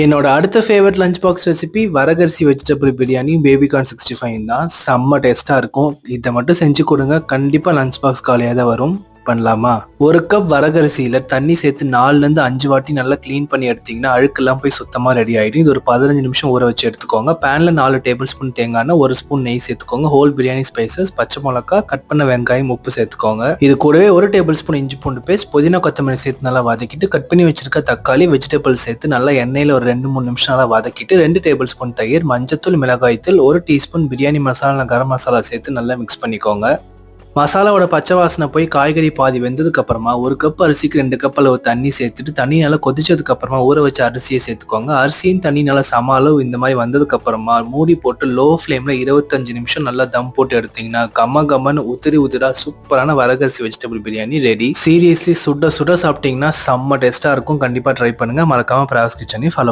என்னோட அடுத்த favourite lunch box recipe வரகரிசி வெஜிடபிள் பிரியாணி பேபிகார்ன் 65 தான். செம்ம டேஸ்டா இருக்கும். இதை மட்டும் செஞ்சு கொடுங்க, கண்டிப்பா லஞ்ச் பாக்ஸ் காலியாக தான் வரும். பண்ணலாமா? ஒரு கப் வரகரிசியில தண்ணி சேர்த்து 4ல இருந்து 5 வாட்டி நல்லா க்ளீன் பண்ணி எடுத்தீங்கன்னா அழுக்கெல்லாம் போய் சுத்தமா ரெடி ஆயிடும். இது ஒரு 15 நிமிஷம் ஊற வச்சு எடுத்துக்கோங்க. பேன்ல 4 டேபிள் ஸ்பூன் தேங்காய் எண்ணெய், 1 ஸ்பூன் நெய் சேர்த்துக்கோங்க. ஹோல் பிரியாணி ஸ்பைசஸ், பச்சை மிளகா, கட் பண்ண வெங்காயம், உப்பு சேர்த்துக்கோங்க. இது கூடவே 1 டேபிள் ஸ்பூன் இஞ்சி பூண்டு பேஸ்ட், புதினா கொத்தமல்லி சேர்த்து நல்லா வதக்கிட்டு கட் பண்ணி வச்சிருக்க தக்காளி, வெஜிடபிள் சேர்த்து நல்லா எண்ணெயில ஒரு 2-3 நிமிஷம் நல்லா வதக்கிட்டு 2 டேபிள் ஸ்பூன் தயிர், மஞ்சத்தூள், மிளகாய்த்தூள், 1 டீஸ்பூன் பிரியாணி மசாலா, கரம் மசாலா சேர்த்து நல்லா மிக்ஸ் பண்ணிக்கோங்க. மசாலாவோட பச்சை வாசனை போய் காய்கறி பாதி வெந்ததுக்கு அப்புறமா 1 கப் அரிசிக்கு 2 கப் அளவு தண்ணி சேர்த்துட்டு தண்ணி நல்லா கொதிச்சதுக்கு அப்புறமா ஊற வச்ச அரிசியை சேர்த்துக்கோங்க. அரிசியும் தண்ணி நல்லா சம அளவு இந்த மாதிரி வந்ததுக்கு அப்புறமா மூடி போட்டு லோ ஃப்ளேம்ல 25 நிமிஷம் நல்லா தம் போட்டு எடுத்தீங்கன்னா கம்ம கம்மன்னு உதிரா சூப்பரான வரகரிசி வெஜிடபிள் பிரியாணி ரெடி. சீரியஸ்லி சுட சுட சாப்பிட்டீங்கன்னா செம்ம டேஸ்டா இருக்கும். கண்டிப்பா ட்ரை பண்ணுங்க. மறக்காம பிரகாஷ் கிச்சனை ஃபாலோ